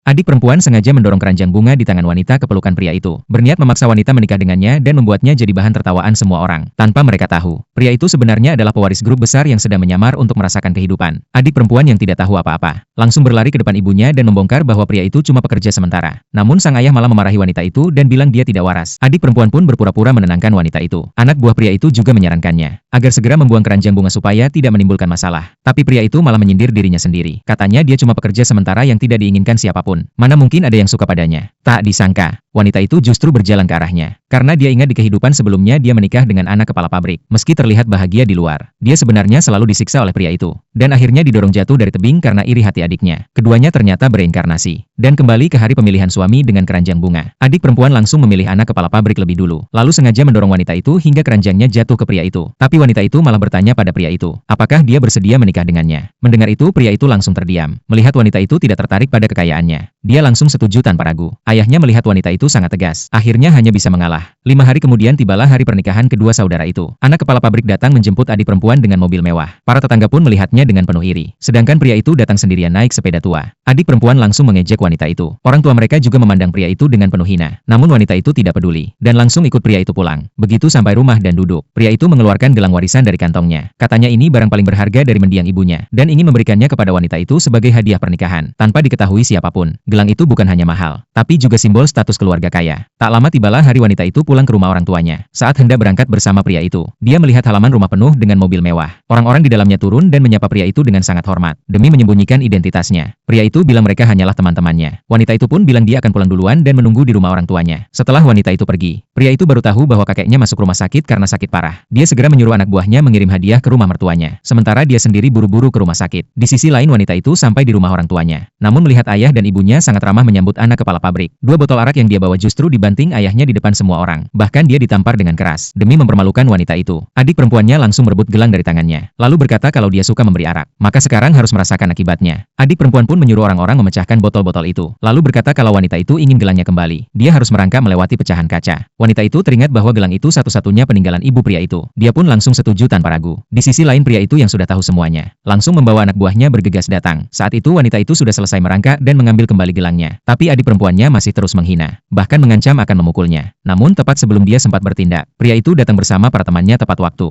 Adik perempuan sengaja mendorong keranjang bunga di tangan wanita ke pelukan pria itu, berniat memaksa wanita menikah dengannya dan membuatnya jadi bahan tertawaan semua orang, tanpa mereka tahu. Pria itu sebenarnya adalah pewaris grup besar yang sedang menyamar untuk merasakan kehidupan. Adik perempuan yang tidak tahu apa-apa, langsung berlari ke depan ibunya dan membongkar bahwa pria itu cuma pekerja sementara. Namun sang ayah malah memarahi wanita itu dan bilang dia tidak waras. Adik perempuan pun berpura-pura menenangkan wanita itu. Anak buah pria itu juga menyarankannya agar segera membuang keranjang bunga supaya tidak menimbulkan masalah. Tapi pria itu malah menyindir dirinya sendiri. Katanya dia cuma pekerja sementara yang tidak diinginkan siapapun. Mana mungkin ada yang suka padanya. Tak disangka, wanita itu justru berjalan ke arahnya. Karena dia ingat di kehidupan sebelumnya dia menikah dengan anak kepala pabrik. Meski terlihat bahagia di luar, dia sebenarnya selalu disiksa oleh pria itu. Dan akhirnya didorong jatuh dari tebing karena iri hati adiknya. Keduanya ternyata bereinkarnasi. Dan kembali ke hari pemilihan suami dengan keranjang bunga. Adik perempuan langsung memilih anak kepala pabrik lebih dulu. Lalu sengaja mendorong wanita itu hingga keranjangnya jatuh ke pria itu. Tapi wanita itu malah bertanya pada pria itu, apakah dia bersedia menikah dengannya. Mendengar itu pria itu langsung terdiam. Melihat wanita itu tidak tertarik pada kekayaannya, dia langsung setuju tanpa ragu. Ayahnya melihat wanita itu sangat tegas. Akhirnya hanya bisa mengalah. 5 hari kemudian tibalah hari pernikahan kedua saudara itu. Anak kepala pabrik datang menjemput adik perempuan dengan mobil mewah. Para tetangga pun melihatnya dengan penuh iri. Sedangkan pria itu datang sendirian naik sepeda tua. Adik perempuan langsung mengejek wanita itu. Orang tua mereka juga memandang pria itu dengan penuh hina. Namun wanita itu tidak peduli dan langsung ikut pria itu pulang. Begitu sampai rumah dan duduk, pria itu mengeluarkan gelang warisan dari kantongnya. Katanya ini barang paling berharga dari mendiang ibunya dan ingin memberikannya kepada wanita itu sebagai hadiah pernikahan. Tanpa diketahui siapapun, gelang itu bukan hanya mahal, tapi juga simbol status keluarga kaya. Tak lama tibalah hari wanita itu pulang ke rumah orang tuanya. Saat hendak berangkat bersama pria itu, dia melihat halaman rumah penuh dengan mobil mewah. Orang-orang di dalamnya turun dan menyapa pria itu dengan sangat hormat, demi menyembunyikan identitasnya. Pria itu bilang mereka hanyalah teman-temannya. Wanita itu pun bilang dia akan pulang duluan dan menunggu di rumah orang tuanya. Setelah wanita itu pergi, pria itu baru tahu bahwa kakeknya masuk rumah sakit karena sakit parah. Dia segera menyuruh anak buahnya mengirim hadiah ke rumah mertuanya. Sementara dia sendiri buru-buru ke rumah sakit. Di sisi lain wanita itu sampai di rumah orang tuanya. Namun melihat ayah dan ibunya sangat ramah menyambut anak kepala pabrik. 2 botol arak yang dia bawa justru dibanting ayahnya di depan semua orang. Bahkan dia ditampar dengan keras, demi mempermalukan wanita itu. Adik perempuannya langsung merebut gelang dari tangannya, lalu berkata kalau dia suka memberi arak, maka sekarang harus merasakan akibatnya. Adik perempuan pun menyuruh orang-orang memecahkan botol-botol itu, lalu berkata kalau wanita itu ingin gelangnya kembali, dia harus merangkak melewati pecahan kaca. Wanita itu teringat bahwa gelang itu satu-satunya peninggalan ibu pria itu. Dia pun langsung setuju tanpa ragu. Di sisi lain pria itu yang sudah tahu semuanya, langsung membawa anak buahnya bergegas datang. Saat itu wanita itu sudah selesai merangkak dan mengambil kembali gelangnya. Tapi adik perempuannya masih terus menghina, bahkan mengancam akan memukulnya. Namun tepat sebelum dia sempat bertindak, pria itu datang bersama para temannya tepat waktu.